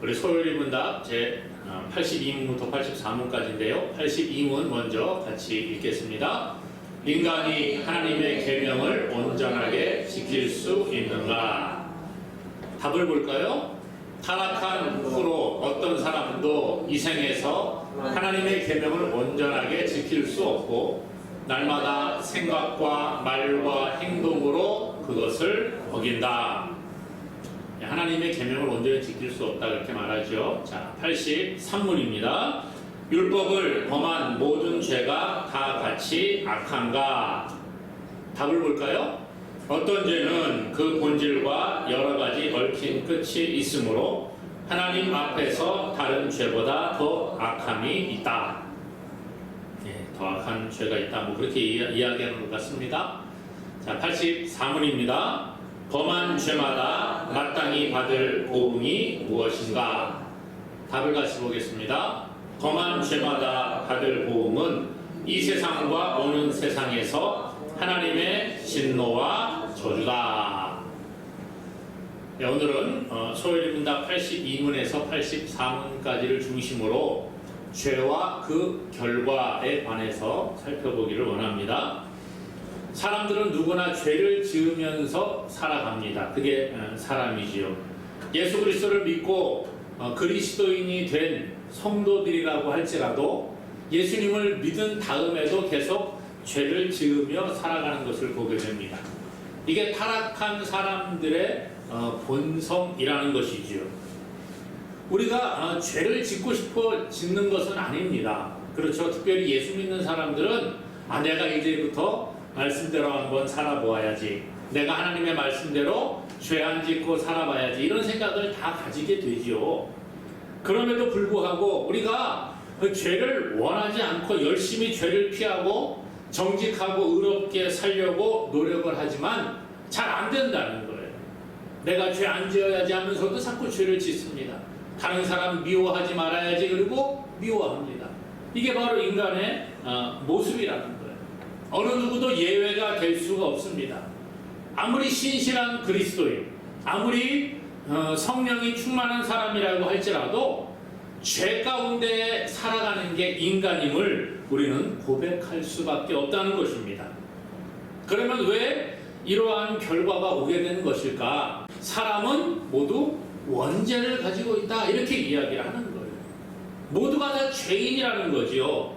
우리 소요리 문답 제 82문부터 84문까지인데요. 82문 먼저 같이 읽겠습니다. 인간이 하나님의 계명을 온전하게 지킬 수 있는가? 답을 볼까요? 타락한 후로 어떤 사람도 이 생에서 하나님의 계명을 온전하게 지킬 수 없고 날마다 생각과 말과 행동으로 그것을 어긴다. 하나님의 계명을 온전히 지킬 수 없다 그렇게 말하죠. 자, 83문입니다. 율법을 범한 모든 죄가 다 같이 악한가? 답을 볼까요? 어떤 죄는 그 본질과 여러 가지 얽힌 끝이 있으므로 하나님 앞에서 다른 죄보다 더 악함이 있다. 더 악한 죄가 있다. 뭐 그렇게 이야기하는 것 같습니다. 자, 84문입니다. 범한 죄마다 마땅히 받을 보응이 무엇인가? 답을 같이 보겠습니다. 범한 죄마다 받을 보응은 이 세상과 오는 세상에서 하나님의 진노와 저주다. 네, 오늘은 소요리 문답 82문에서 84문까지를 중심으로 죄와 그 결과에 관해서 살펴보기를 원합니다. 사람들은 누구나 죄를 지으면서 살아갑니다. 그게 사람이지요. 예수 그리스도를 믿고 그리스도인이 된 성도들이라고 할지라도 예수님을 믿은 다음에도 계속 죄를 지으며 살아가는 것을 보게 됩니다. 이게 타락한 사람들의 본성이라는 것이지요. 우리가 죄를 짓고 싶어 짓는 것은 아닙니다. 그렇죠. 특별히 예수 믿는 사람들은 내가 이제부터 말씀대로 한번 살아보아야지, 내가 하나님의 말씀대로 죄 안 짓고 살아봐야지, 이런 생각을 다 가지게 되지요. 그럼에도 불구하고 우리가 그 죄를 원하지 않고 열심히 죄를 피하고 정직하고 의롭게 살려고 노력을 하지만 잘 안 된다는 거예요. 내가 죄 안 지어야지 하면서도 자꾸 죄를 짓습니다. 다른 사람 미워하지 말아야지, 그리고 미워합니다. 이게 바로 인간의 모습이라는 거예요. 어느 누구도 예외가 될 수가 없습니다. 아무리 신실한 그리스도인, 아무리 성령이 충만한 사람이라고 할지라도 죄 가운데 살아가는 게 인간임을 우리는 고백할 수밖에 없다는 것입니다. 그러면 왜 이러한 결과가 오게 되는 것일까? 사람은 모두 원죄를 가지고 있다, 이렇게 이야기를 하는 거예요. 모두가 다 죄인이라는 거지요.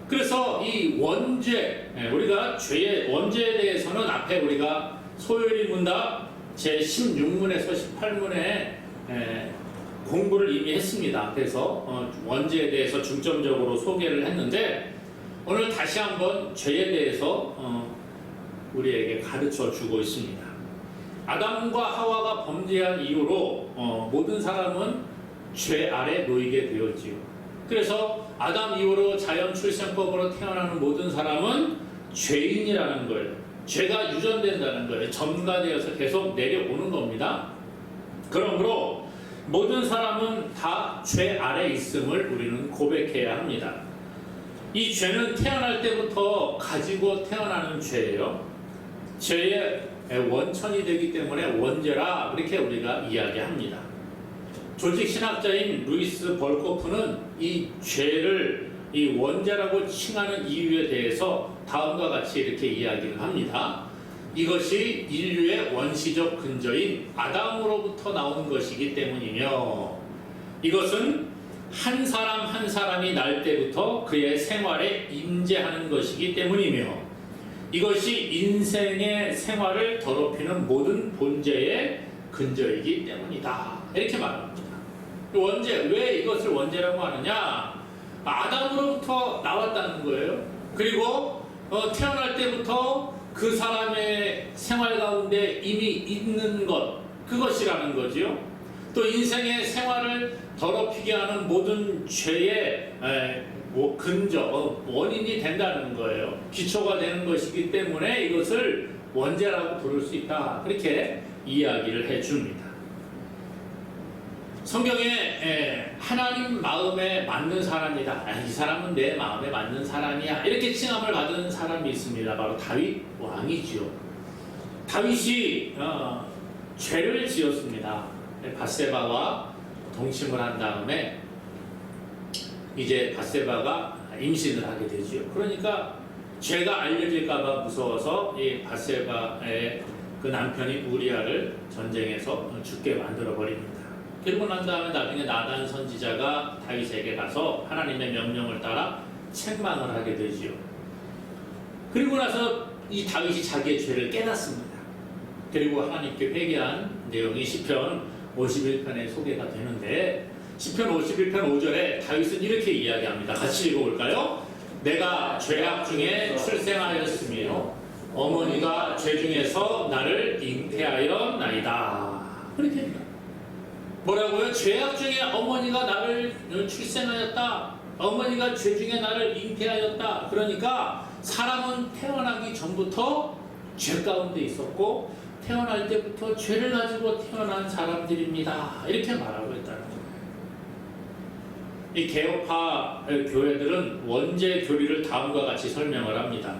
그래서 이 원죄, 우리가 죄의 원죄에 대해서는 앞에 우리가 소요리 문답 제 16문에서 18문에 공부를 이미 했습니다. 그래서 원죄에 대해서 중점적으로 소개를 했는데 오늘 다시 한번 죄에 대해서 우리에게 가르쳐 주고 있습니다. 아담과 하와가 범죄한 이후로 모든 사람은 죄 아래 놓이게 되었지요. 그래서 아담 이후로 자연 출생법으로 태어나는 모든 사람은 죄인이라는 거예요. 죄가 유전된다는 거예요. 전가되어서 계속 내려오는 겁니다. 그러므로 모든 사람은 다 죄 아래 있음을 우리는 고백해야 합니다. 이 죄는 태어날 때부터 가지고 태어나는 죄예요. 죄의 원천이 되기 때문에 원죄라 그렇게 우리가 이야기합니다. 조직 신학자인 루이스 벌코프는 이 죄를 이 원죄라고 칭하는 이유에 대해서 다음과 같이 이렇게 이야기를 합니다. 이것이 인류의 원시적 근저인 아담으로부터 나온 것이기 때문이며, 이것은 한 사람 한 사람이 날 때부터 그의 생활에 임재하는 것이기 때문이며, 이것이 인생의 생활을 더럽히는 모든 본죄의 근저이기 때문이다, 이렇게 말합니다. 원죄, 왜 이것을 원죄라고 하느냐? 아담으로부터 나왔다는 거예요. 그리고 태어날 때부터 그 사람의 생활 가운데 이미 있는 것, 그것이라는 거지요. 또 인생의 생활을 더럽히게 하는 모든 죄의 근저, 원인이 된다는 거예요. 기초가 되는 것이기 때문에 이것을 원죄라고 부를 수 있다, 그렇게 이야기를 해줍니다. 성경에 하나님 마음에 맞는 사람이다, 이 사람은 내 마음에 맞는 사람이야, 이렇게 칭함을 받은 사람이 있습니다. 바로 다윗 왕이지요. 다윗이 죄를 지었습니다. 밧세바와 동침을 한 다음에 이제 밧세바가 임신을 하게 되지요. 그러니까 죄가 알려질까봐 무서워서 이 밧세바의 그 남편인 우리아를 전쟁에서 죽게 만들어 버립니다. 그리고 난 다음에 나중에 나단 선지자가 다윗에게 가서 하나님의 명령을 따라 책망을 하게 되지요. 그리고 나서 이 다윗이 자기의 죄를 깨닫습니다. 그리고 하나님께 회개한 내용이 시편 51편에 소개가 되는데, 시편 51편 5절에 다윗은 이렇게 이야기합니다. 같이 읽어볼까요? 내가 죄악 중에 출생하였으며 어머니가 죄 중에서 나를 잉태하였나이다. 그렇게 합니다. 뭐라고요? 죄악 중에 어머니가 나를 출생하였다. 어머니가 죄 중에 나를 잉태하였다. 그러니까 사람은 태어나기 전부터 죄 가운데 있었고 태어날 때부터 죄를 가지고 태어난 사람들입니다. 이렇게 말하고 있다는 거예요. 이 개혁파 교회들은 원죄 교리를 다음과 같이 설명을 합니다.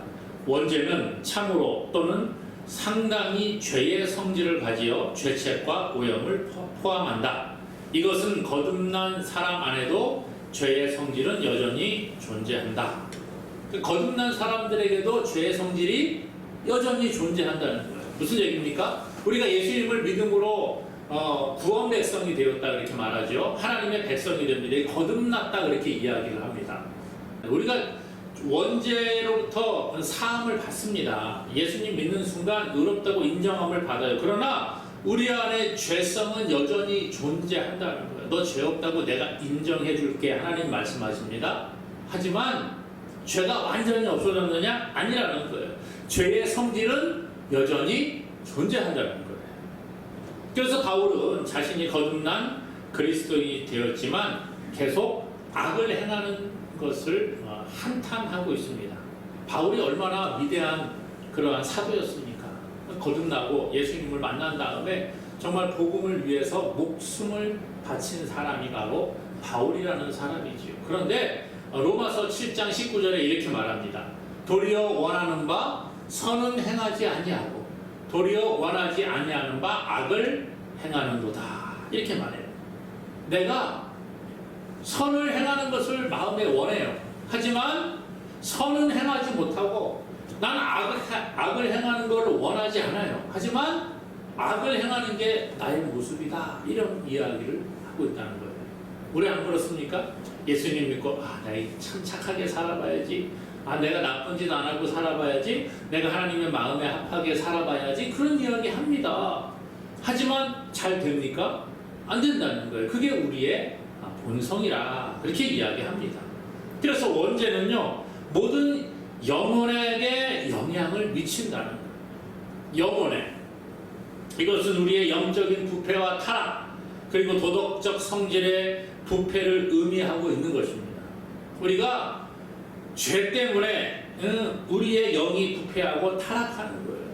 원죄는 참으로 또는 상당히 죄의 성질을 가지어 죄책과 오염을 포함한다. 이것은 거듭난 사람 안에도 죄의 성질은 여전히 존재한다. 거듭난 사람들에게도 죄의 성질이 여전히 존재한다는 거예요. 무슨 얘기입니까? 우리가 예수님을 믿음으로 구원 백성이 되었다 그렇게 말하죠. 하나님의 백성이 됩니다. 거듭났다 그렇게 이야기를 합니다. 우리가 원죄로부터 사함을 받습니다. 예수님 믿는 순간 의롭다고 인정함을 받아요. 그러나 우리 안에 죄성은 여전히 존재한다는 거예요. 너 죄 없다고 내가 인정해 줄게, 하나님 말씀하십니다. 하지만 죄가 완전히 없어졌느냐? 아니라는 거예요. 죄의 성질은 여전히 존재한다는 거예요. 그래서 바울은 자신이 거듭난 그리스도인이 되었지만 계속 악을 행하는 것을 한탄하고 있습니다. 바울이 얼마나 위대한 그러한 사도였습니까? 거듭나고 예수님을 만난 다음에 정말 복음을 위해서 목숨을 바친 사람이 바로 바울이라는 사람이지요. 그런데 로마서 7장 19절에 이렇게 말합니다. 도리어 원하는 바 선은 행하지 아니하고 도리어 원하지 아니하는 바 악을 행하는도다. 이렇게 말해요. 내가 선을 행하는 것을 마음에 원해요. 하지만 선은 행하지 못하고 난 악을 행하는 것을 원하지 않아요. 하지만 악을 행하는 게 나의 모습이다. 이런 이야기를 하고 있다는 거예요. 우리 안 그렇습니까? 예수님 믿고 내가 참 착하게 살아봐야지. 내가 나쁜 짓 안 하고 살아봐야지. 내가 하나님의 마음에 합하게 살아봐야지. 그런 이야기 합니다. 하지만 잘 됩니까? 안 된다는 거예요. 그게 우리의 본성이라 그렇게 이야기합니다. 그래서 원죄는요, 모든 영혼에게 영향을 미친다는 거예요. 영혼에. 이것은 우리의 영적인 부패와 타락, 그리고 도덕적 성질의 부패를 의미하고 있는 것입니다. 우리가 죄 때문에 우리의 영이 부패하고 타락하는 거예요.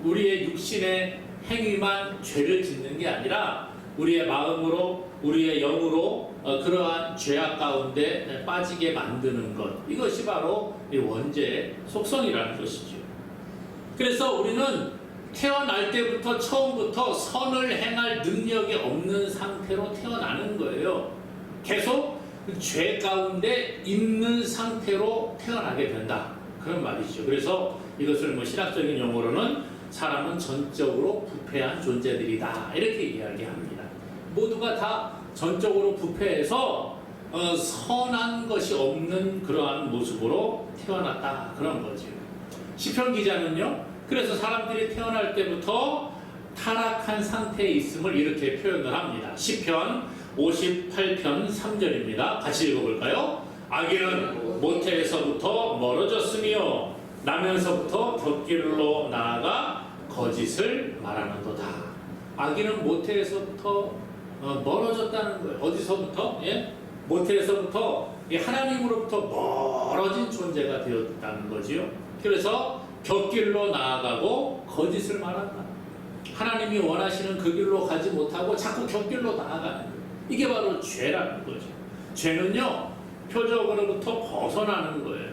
우리의 육신의 행위만 죄를 짓는 게 아니라 우리의 마음으로, 우리의 영으로 그러한 죄악 가운데 빠지게 만드는 것, 이것이 바로 이 원죄의 속성이라는 것이죠. 그래서 우리는 태어날 때부터 처음부터 선을 행할 능력이 없는 상태로 태어나는 거예요. 계속 죄 가운데 있는 상태로 태어나게 된다, 그런 말이죠. 그래서 이것을 신학적인 용어로는 사람은 전적으로 부패한 존재들이다, 이렇게 이야기합니다. 모두가 다 전적으로 부패해서 선한 것이 없는 그러한 모습으로 태어났다, 그런 거죠. 시편 기자는요, 그래서 사람들이 태어날 때부터 타락한 상태에 있음을 이렇게 표현을 합니다. 시편 58편 3절입니다. 같이 읽어볼까요? 악인은 모태에서부터 멀어졌으며 나면서부터 곁길로 나아가 거짓을 말하는도다. 악인은 모태에서부터 멀어졌다는 거예요. 어디서부터? 모태에서부터 하나님으로부터 멀어진 존재가 되었다는 거지요. 그래서 곁길로 나아가고 거짓을 말한다. 하나님이 원하시는 그 길로 가지 못하고 자꾸 곁길로 나아가는 거예요. 이게 바로 죄라는 거죠. 죄는요, 표적으로부터 벗어나는 거예요.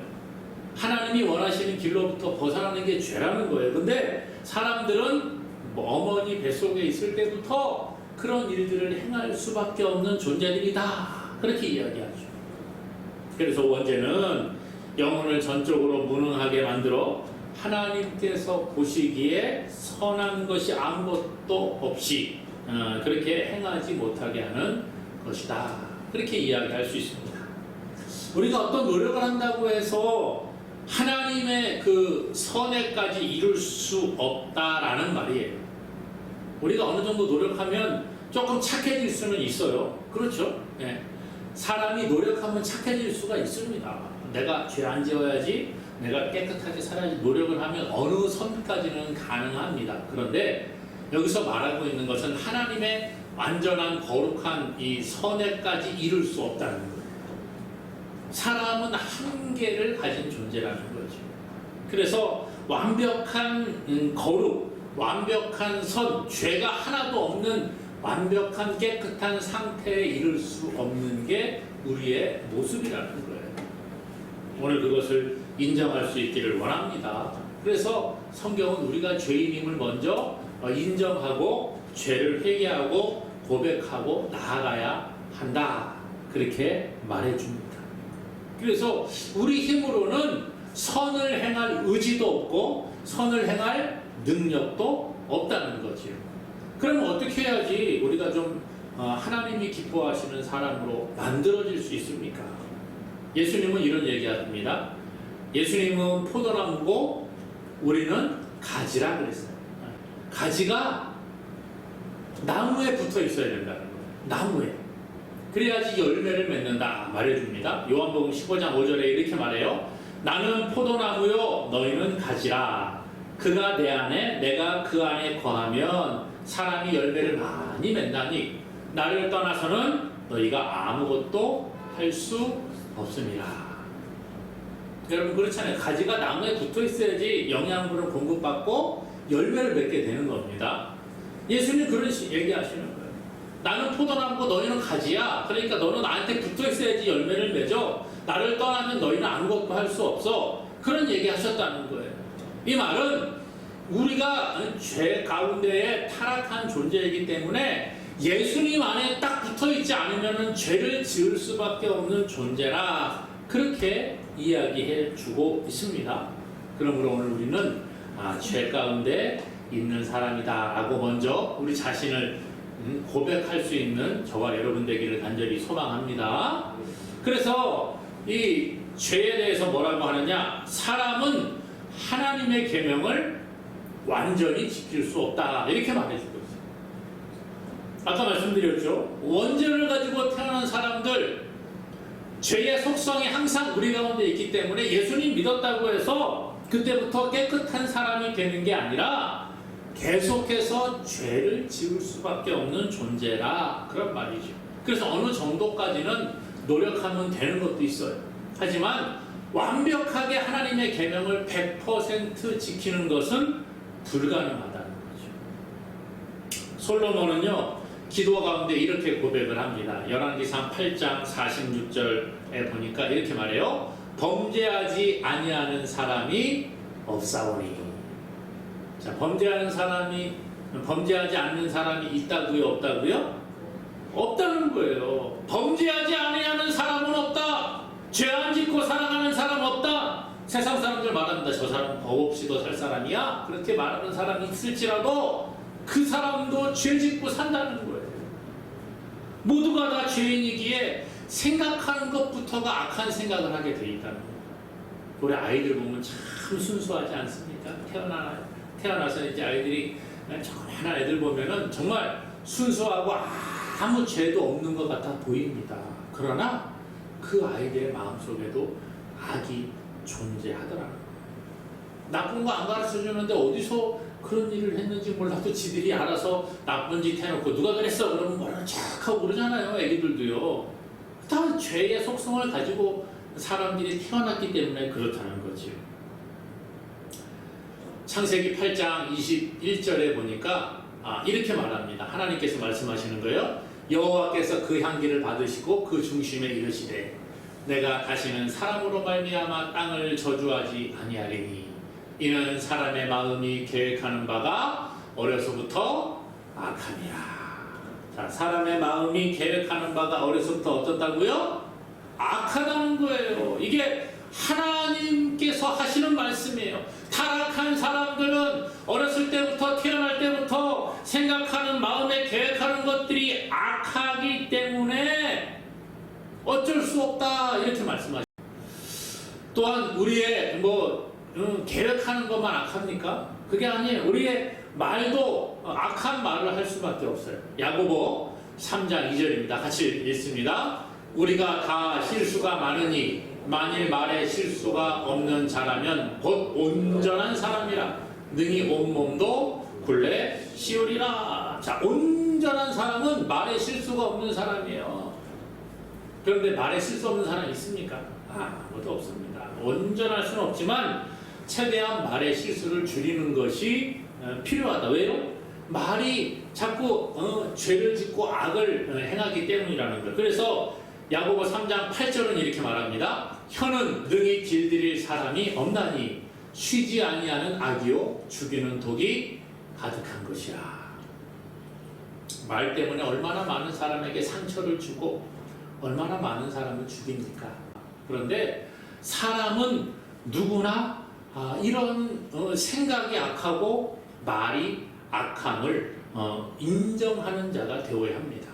하나님이 원하시는 길로부터 벗어나는 게 죄라는 거예요. 근데 사람들은 어머니 뱃속에 있을 때부터 그런 일들을 행할 수밖에 없는 존재들이다. 그렇게 이야기하죠. 그래서 원죄는 영혼을 전적으로 무능하게 만들어 하나님께서 보시기에 선한 것이 아무것도 없이 그렇게 행하지 못하게 하는 것이다. 그렇게 이야기할 수 있습니다. 우리가 어떤 노력을 한다고 해서 하나님의 그 선에까지 이룰 수 없다라는 말이에요. 우리가 어느 정도 노력하면 조금 착해질 수는 있어요. 그렇죠? 네. 사람이 노력하면 착해질 수가 있습니다. 내가 죄 안 지어야지, 내가 깨끗하게 살아야지 노력을 하면 어느 선까지는 가능합니다. 그런데 여기서 말하고 있는 것은 하나님의 완전한 거룩한 이 선에까지 이룰 수 없다는 거예요. 사람은 한계를 가진 존재라는 거죠. 그래서 완벽한 거룩, 완벽한 선, 죄가 하나도 없는 완벽한 깨끗한 상태에 이를 수 없는 게 우리의 모습이라는 거예요. 오늘 그것을 인정할 수 있기를 원합니다. 그래서 성경은 우리가 죄인임을 먼저 인정하고 죄를 회개하고 고백하고 나아가야 한다. 그렇게 말해줍니다. 그래서 우리 힘으로는 선을 행할 의지도 없고 선을 행할 능력도 없다는 거지요. 그럼 어떻게 해야지 우리가 좀 하나님이 기뻐하시는 사람으로 만들어질 수 있습니까? 예수님은 이런 얘기합니다. 예수님은 포도나무고 우리는 가지라 그랬어요. 가지가 나무에 붙어 있어야 된다는 거예요. 나무에. 그래야지 열매를 맺는다 말해줍니다. 요한복음 15장 5절에 이렇게 말해요. 나는 포도나무요 너희는 가지라. 그가 내 안에 내가 그 안에 거하면 사람이 열매를 많이 맺나니 나를 떠나서는 너희가 아무것도 할 수 없습니다. 여러분 그렇잖아요. 가지가 나무에 붙어 있어야지 영양분을 공급받고 열매를 맺게 되는 겁니다. 예수님 그런 얘기하시는 거예요. 나는 포도나무고 너희는 가지야. 그러니까 너는 나한테 붙어 있어야지 열매를 맺어. 나를 떠나면 너희는 아무것도 할 수 없어. 그런 얘기 하셨다는 거예요. 이 말은 우리가 죄 가운데에 타락한 존재이기 때문에 예수님 안에 딱 붙어 있지 않으면 죄를 지을 수밖에 없는 존재라 그렇게 이야기해 주고 있습니다. 그러므로 오늘 우리는 죄 가운데 있는 사람이다 라고 먼저 우리 자신을 고백할 수 있는 저와 여러분 되기를 간절히 소망합니다. 그래서 이 죄에 대해서 뭐라고 하느냐, 사람은 하나님의 계명을 완전히 지킬 수 없다 이렇게 말해주고 있어요. 아까 말씀드렸죠. 원죄를 가지고 태어난 사람들 죄의 속성이 항상 우리 가운데 있기 때문에 예수님 믿었다고 해서 그때부터 깨끗한 사람이 되는 게 아니라 계속해서 죄를 지을 수밖에 없는 존재라 그런 말이죠. 그래서 어느 정도까지는 노력하면 되는 것도 있어요. 하지만 완벽하게 하나님의 계명을 100% 지키는 것은 불가능하다는 거죠. 솔로몬은요 기도 가운데 이렇게 고백을 합니다. 열왕기상 8장 46절에 보니까 이렇게 말해요. 범죄하지 아니하는 사람이 없사오니. 자, 범죄하지 않는 사람이 있다고요, 없다고요? 없다는 거예요. 범죄하지 아니하는 사람은 없다. 죄 안 짓고 살아가는 사람 없다. 세상 사람들 말합니다. 저 사람은 법 없이도 살 사람이야. 그렇게 말하는 사람이 있을지라도 그 사람도 죄 짓고 산다는 거예요. 모두가 다 죄인이기에 생각하는 것부터가 악한 생각을 하게 돼 있다는 거예요. 우리 아이들 보면 참 순수하지 않습니까? 태어나서 이제 아이들이 조그마한 애들 보면은 정말 순수하고 아무 죄도 없는 것 같아 보입니다. 그러나 그 아이들의 마음속에도 악이 존재하더라고요. 나쁜 거 안 가르쳐 주는데 어디서 그런 일을 했는지 몰라도 지들이 알아서 나쁜 짓 해놓고 누가 그랬어 그러면 뭐라고 착 하고 그러잖아요. 애기들도요. 다 죄의 속성을 가지고 사람들이 태어났기 때문에 그렇다는 거지요. 창세기 8장 21절에 보니까 이렇게 말합니다. 하나님께서 말씀하시는 거예요. 여호와께서 그 향기를 받으시고 그 중심에 이르시되 내가 다시는 사람으로 말미암아 땅을 저주하지 아니하리니 이는 사람의 마음이 계획하는 바가 어려서부터 악함이라. 자, 사람의 마음이 계획하는 바가 어려서부터 어떻다고요? 악하다는 거예요. 이게 하나님께서 하시는 말씀이에요. 타락한 사람들은 어렸을 때부터, 태어날 때부터 생각하는, 마음에 계획하는 것들이 악하기 때문에 어쩔 수 없다, 이렇게 말씀하십니다. 또한 우리의 계획하는 것만 악합니까? 그게 아니에요. 우리의 말도 악한 말을 할 수밖에 없어요. 야고보 3장 2절입니다. 같이 읽습니다. 우리가 다 실수가 많으니 만일 말에 실수가 없는 자라면 곧 온전한 사람이라 능히 온몸도 굴레 씌우리라. 자, 온전한 사람은 말에 실수가 없는 사람이에요. 그런데 말에 실수 없는 사람이 있습니까? 아무도 없습니다. 온전할 수는 없지만 최대한 말의 실수를 줄이는 것이 필요하다. 왜요? 말이 자꾸 죄를 짓고 악을 행하기 때문이라는 거예요. 그래서 야고보 3장 8절은 이렇게 말합니다. 혀는 능히 길들일 사람이 없나니 쉬지 아니하는 악이요 죽이는 독이 가득한 것이라. 말 때문에 얼마나 많은 사람에게 상처를 주고 얼마나 많은 사람을 죽입니까? 그런데 사람은 누구나 이런 생각이 악하고 말이 악함을 인정하는 자가 되어야 합니다.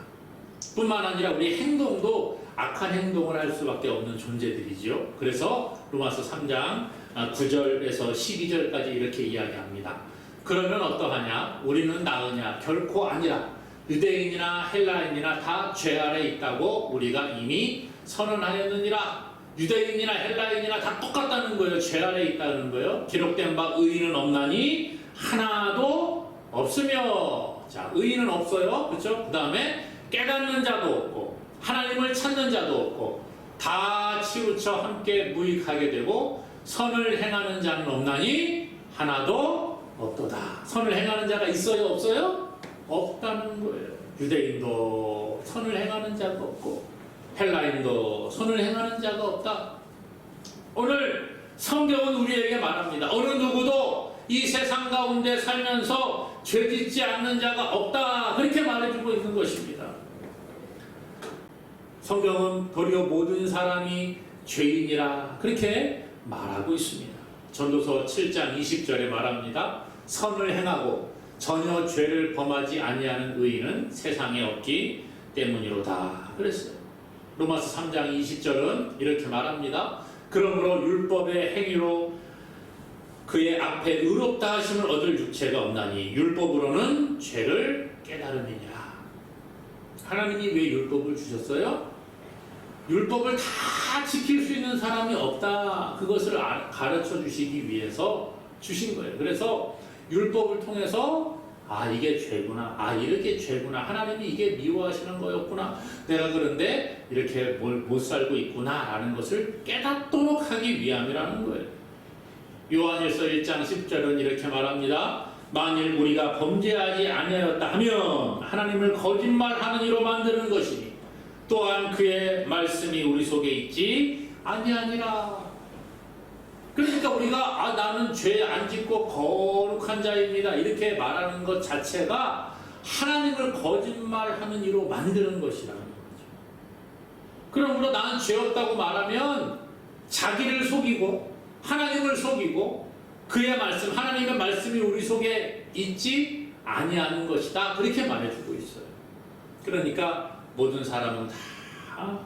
뿐만 아니라 우리 행동도 악한 행동을 할 수밖에 없는 존재들이죠. 그래서 로마서 3장 9절에서 12절까지 이렇게 이야기합니다. 그러면 어떠하냐? 우리는 나으냐? 결코 아니라 유대인이나 헬라인이나 다 죄 아래 있다고 우리가 이미 선언하였느니라. 유대인이나 헬라인이나 다 똑같다는 거예요. 죄 아래 있다는 거예요. 기록된 바 의인은 없나니 하나도 없으며. 자, 의인은 없어요. 그렇죠? 그 다음에 깨닫는 자도 없고 하나님을 찾는 자도 없고 다 치우쳐 함께 무익하게 되고 선을 행하는 자는 없나니 하나도 없도다. 선을 행하는 자가 있어요? 없어요? 없다는 거예요. 유대인도 선을 행하는 자가 없고 헬라인도 선을 행하는 자가 없다. 오늘 성경은 우리에게 말합니다. 어느 누구도 이 세상 가운데 살면서 죄짓지 않는 자가 없다. 그렇게 말해주고 있는 것입니다. 성경은 도리어 모든 사람이 죄인이라 그렇게 말하고 있습니다. 전도서 7장 20절에 말합니다. 선을 행하고 전혀 죄를 범하지 아니하는 의인은 세상에 없기 때문이로다. 그랬어요. 로마서 3장 20절은 이렇게 말합니다. 그러므로 율법의 행위로 그의 앞에 의롭다 하심을 얻을 육체가 없나니 율법으로는 죄를 깨달음이니라. 하나님이 왜 율법을 주셨어요? 율법을 다 지킬 수 있는 사람이 없다. 그것을 가르쳐 주시기 위해서 주신 거예요. 그래서 율법을 통해서 이게 죄구나. 이렇게 죄구나. 하나님이 이게 미워하시는 거였구나. 내가 그런데 이렇게 못 살고 있구나. 라는 것을 깨닫도록 하기 위함이라는 거예요. 요한일서 1장 10절은 이렇게 말합니다. 만일 우리가 범죄하지 아니하였다 하면 하나님을 거짓말하는 이로 만드는 것이니 또한 그의 말씀이 우리 속에 있지 아니하니라. 그러니까 우리가 나는 죄 안 짓고 거룩한 자입니다 이렇게 말하는 것 자체가 하나님을 거짓말하는 이로 만드는 것이라는 거죠. 그러므로 나는 죄 없다고 말하면 자기를 속이고 하나님을 속이고 그의 말씀, 하나님의 말씀이 우리 속에 있지 아니하는 것이다. 그렇게 말해주고 있어요. 그러니까 모든 사람은 다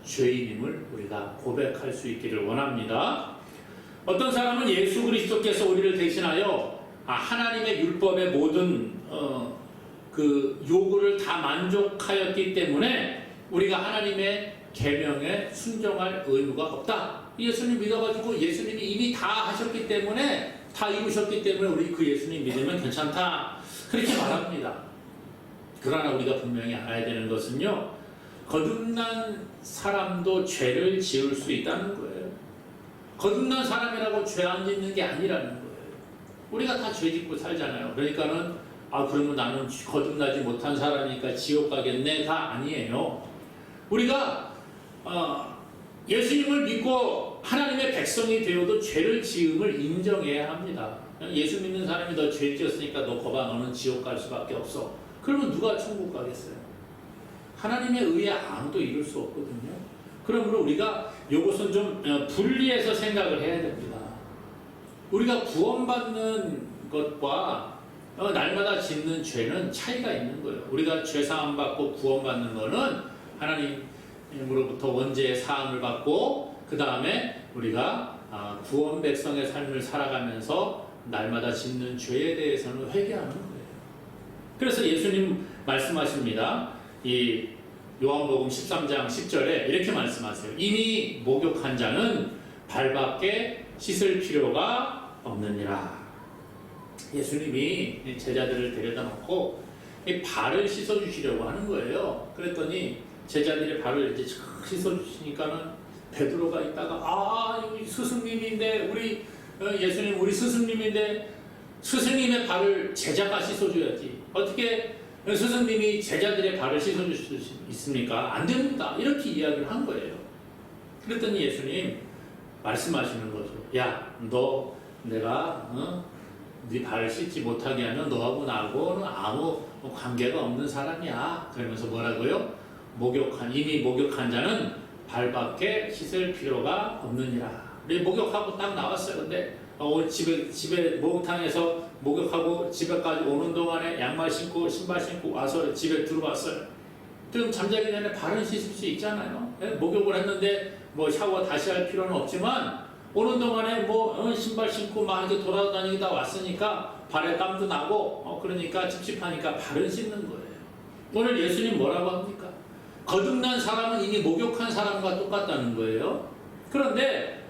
죄인임을 우리가 고백할 수 있기를 원합니다. 어떤 사람은 예수 그리스도께서 우리를 대신하여 하나님의 율법의 모든 그 요구를 다 만족하였기 때문에 우리가 하나님의 계명에 순종할 의무가 없다. 예수님 믿어가지고 예수님이 이미 다 하셨기 때문에 다 이루셨기 때문에 우리 그 예수님 믿으면 괜찮다. 그렇게 말합니다. 그러나 우리가 분명히 알아야 되는 것은요. 거듭난 사람도 죄를 지을 수 있다는 거예요. 거듭난 사람이라고 죄 안 짓는 게 아니라는 거예요. 우리가 다 죄 짓고 살잖아요. 그러니까는 그러면 나는 거듭나지 못한 사람이니까 지옥 가겠네. 다 아니에요. 우리가 예수님을 믿고 하나님의 백성이 되어도 죄를 지음을 인정해야 합니다. 예수 믿는 사람이 너 죄 지었으니까 너 거봐 너는 지옥 갈 수밖에 없어. 그러면 누가 천국 가겠어요? 하나님의 의에 아무도 이룰 수 없거든요. 그러므로 우리가 이것은 좀 분리해서 생각을 해야 됩니다. 우리가 구원받는 것과 날마다 짓는 죄는 차이가 있는 거예요. 우리가 죄사함 받고 구원받는 거는 하나님으로부터 원죄의 사함을 받고 그 다음에 우리가 구원 백성의 삶을 살아가면서 날마다 짓는 죄에 대해서는 회개하는 거예요. 그래서 예수님 말씀하십니다. 이 요한복음 13장 10절에 이렇게 말씀하세요. 이미 목욕한 자는 발밖에 씻을 필요가 없느니라. 예수님이 제자들을 데려다 놓고 발을 씻어주시려고 하는 거예요. 그랬더니 제자들의 발을 이제 씻어주시니까는 베드로가 있다가 여기 스승님인데 우리 예수님 우리 스승님인데 스승님의 발을 제자가 씻어줘야지. 어떻게 스승님이 제자들의 발을 씻어줄 수 있습니까? 안 됩니다. 이렇게 이야기를 한 거예요. 그랬더니 예수님 말씀하시는 거죠. 야, 너 내가 네 발을 씻지 못하게 하면 너하고 나하고는 아무 관계가 없는 사람이야. 그러면서 뭐라고요? 이미 목욕한 자는 발밖에 씻을 필요가 없느니라. 목욕하고 딱 나왔어요. 근데 오늘 집에 목욕탕에서 목욕하고 집에까지 오는 동안에 양말 신고 신발 신고 와서 집에 들어왔어요. 그럼 잠자기 전에 발은 씻을 수 있잖아요. 목욕을 했는데 뭐 샤워 다시 할 필요는 없지만 오는 동안에 신발 신고 막 이렇게 돌아다니다 왔으니까 발에 땀도 나고 그러니까 찝찝하니까 발은 씻는 거예요. 오늘 예수님 뭐라고 합니까? 거듭난 사람은 이미 목욕한 사람과 똑같다는 거예요. 그런데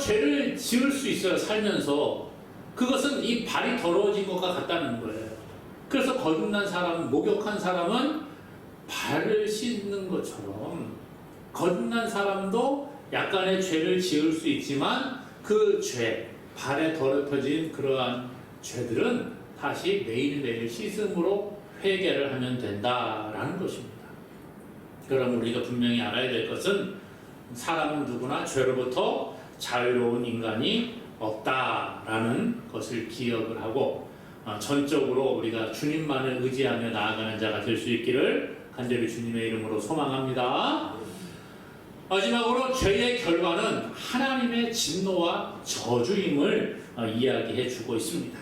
죄를 지을 수 있어요. 살면서. 그것은 이 발이 더러워진 것과 같다는 거예요. 그래서 거듭난 사람, 목욕한 사람은 발을 씻는 것처럼 거듭난 사람도 약간의 죄를 지을 수 있지만 그 죄, 발에 더럽혀진 그러한 죄들은 다시 매일매일 씻음으로 회개를 하면 된다라는 것입니다. 그럼 우리가 분명히 알아야 될 것은 사람은 누구나 죄로부터 자유로운 인간이 없다라는 것을 기억을 하고 전적으로 우리가 주님만을 의지하며 나아가는 자가 될 수 있기를 간절히 주님의 이름으로 소망합니다. 마지막으로 죄의 결과는 하나님의 진노와 저주임을 이야기해 주고 있습니다.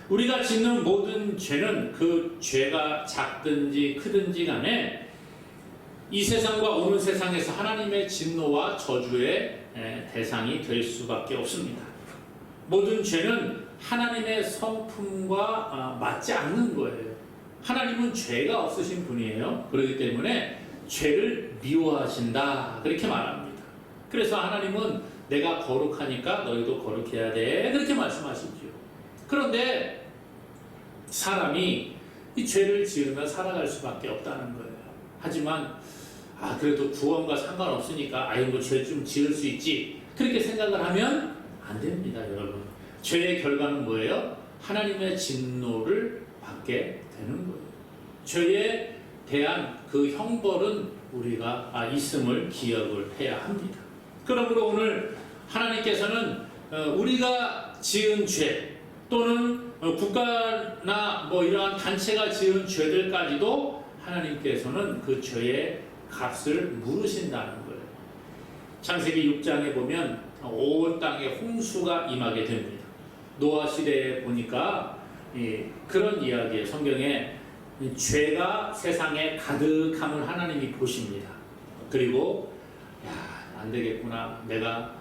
우리가 짓는 모든 죄는 그 죄가 작든지 크든지 간에 이 세상과 오는 세상에서 하나님의 진노와 저주의 대상이 될 수밖에 없습니다. 모든 죄는 하나님의 성품과 맞지 않는 거예요. 하나님은 죄가 없으신 분이에요. 그렇기 때문에 죄를 미워하신다 그렇게 말합니다. 그래서 하나님은 내가 거룩하니까 너희도 거룩해야 돼 그렇게 말씀하시죠. 그런데 사람이 이 죄를 지으며 살아갈 수밖에 없다는 거예요. 하지만 그래도 구원과 상관없으니까 뭐 죄 좀 지을 수 있지 그렇게 생각을 하면 안 됩니다. 여러분, 죄의 결과는 뭐예요? 하나님의 진노를 받게 되는 거예요. 죄에 대한 그 형벌은 우리가 있음을 기억을 해야 합니다. 그러므로 오늘 하나님께서는 우리가 지은 죄 또는 국가나 이러한 단체가 지은 죄들까지도 하나님께서는 그 죄의 값을 물으신다는 거예요. 창세기 6장에 보면 온 땅에 홍수가 임하게 됩니다. 노아 시대에 보니까 그런 이야기에 성경에 죄가 세상에 가득함을 하나님이 보십니다. 그리고 안 되겠구나. 내가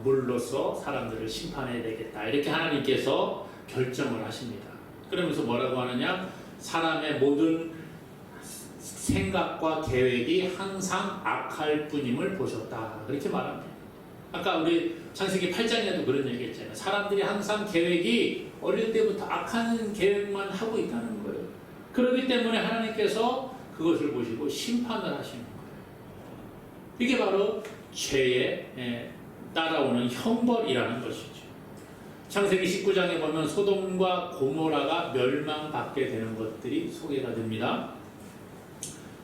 물로써 사람들을 심판해야 되겠다. 이렇게 하나님께서 결정을 하십니다. 그러면서 뭐라고 하느냐? 사람의 모든 생각과 계획이 항상 악할 뿐임을 보셨다. 그렇게 말합니다. 아까 우리 창세기 8장에도 그런 얘기 했잖아요. 사람들이 항상 계획이 어릴 때부터 악한 계획만 하고 있다는 거예요. 그렇기 때문에 하나님께서 그것을 보시고 심판을 하시는 거예요. 이게 바로 죄에 따라오는 형벌이라는 것이죠. 창세기 19장에 보면 소돔과 고모라가 멸망받게 되는 것들이 소개가 됩니다.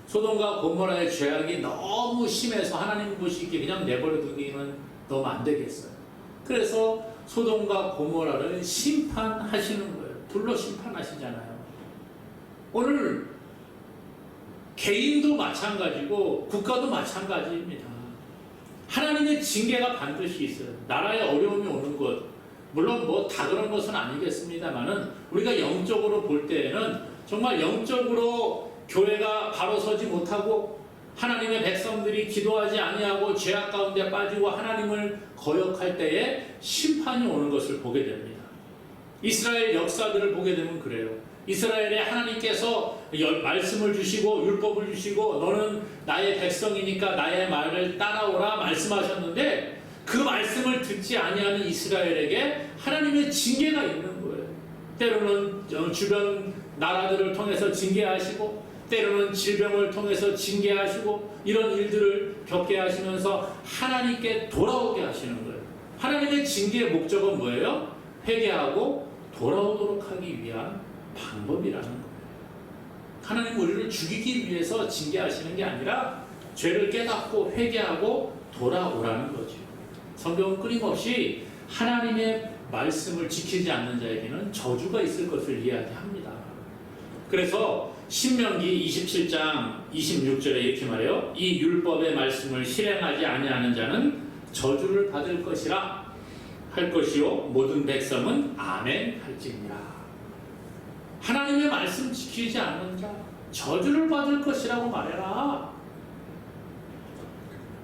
소돔과 고모라의 죄악이 너무 심해서 하나님 보시기에 그냥 내버려 두기는 너무 안 되겠어요. 그래서 소돔과 고모라를 심판하시는 거예요. 불로 심판하시잖아요. 오늘 개인도 마찬가지고 국가도 마찬가지입니다. 하나님의 징계가 반드시 있어요. 나라에 어려움이 오는 것, 물론 뭐 다 그런 것은 아니겠습니다만은 우리가 영적으로 볼 때에는 정말 영적으로 교회가 바로 서지 못하고 하나님의 백성들이 기도하지 아니하고 죄악 가운데 빠지고 하나님을 거역할 때에 심판이 오는 것을 보게 됩니다. 이스라엘 역사들을 보게 되면 그래요. 이스라엘에 하나님께서 말씀을 주시고 율법을 주시고 너는 나의 백성이니까 나의 말을 따라오라 말씀하셨는데 그 말씀을 듣지 아니하는 이스라엘에게 하나님의 징계가 있는 거예요. 때로는 주변 나라들을 통해서 징계하시고 때로는 질병을 통해서 징계하시고 이런 일들을 겪게 하시면서 하나님께 돌아오게 하시는 거예요. 하나님의 징계의 목적은 뭐예요? 회개하고 돌아오도록 하기 위한 방법이라는 거예요. 하나님 우리를 죽이기 위해서 징계하시는 게 아니라 죄를 깨닫고 회개하고 돌아오라는 거죠. 성경은 끊임없이 하나님의 말씀을 지키지 않는 자에게는 저주가 있을 것을 이야기합니다. 그래서 신명기 27장 26절에 이렇게 말해요. 이 율법의 말씀을 실행하지 아니하는 자는 저주를 받을 것이라 할 것이요 모든 백성은 아멘 할지니라. 하나님의 말씀 지키지 않는 자 저주를 받을 것이라고 말해라.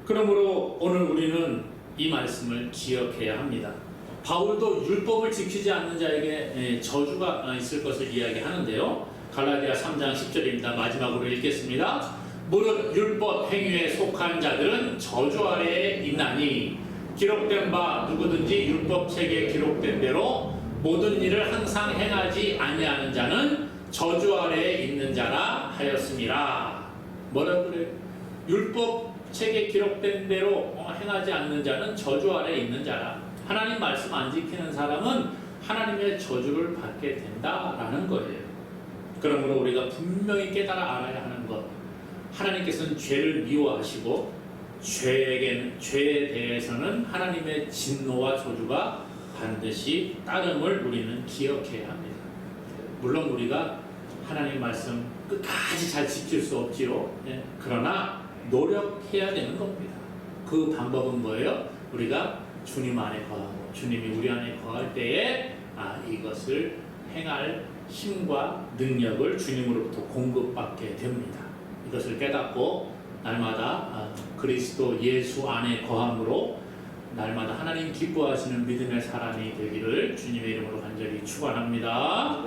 그러므로 오늘 우리는 이 말씀을 기억해야 합니다. 바울도 율법을 지키지 않는 자에게 저주가 있을 것을 이야기하는데요. 갈라디아 3장 10절입니다. 마지막으로 읽겠습니다. 무릇 율법 행위에 속한 자들은 저주 아래에 있나니 기록된 바 누구든지 율법책에 기록된 대로 모든 일을 항상 행하지 아니하는 자는 저주 아래에 있는 자라 하였음이라. 뭐라 그래요? 율법책에 기록된 대로 행하지 않는 자는 저주 아래에 있는 자라. 하나님 말씀 안 지키는 사람은 하나님의 저주를 받게 된다라는 거예요. 그러므로 우리가 분명히 깨달아 알아야 하는 것, 하나님께서는 죄를 미워하시고 죄에 대해서는 하나님의 진노와 저주가 반드시 따름을 우리는 기억해야 합니다. 물론 우리가 하나님 말씀 끝까지 잘 지킬 수 없지요. 그러나 노력해야 되는 겁니다. 그 방법은 뭐예요? 우리가 주님 안에 거하고 주님이 우리 안에 거할 때에 이것을 행할 힘과 능력을 주님으로부터 공급받게 됩니다. 이것을 깨닫고 날마다 그리스도 예수 안에 거함으로 날마다 하나님 기뻐하시는 믿음의 사람이 되기를 주님의 이름으로 간절히 축원합니다.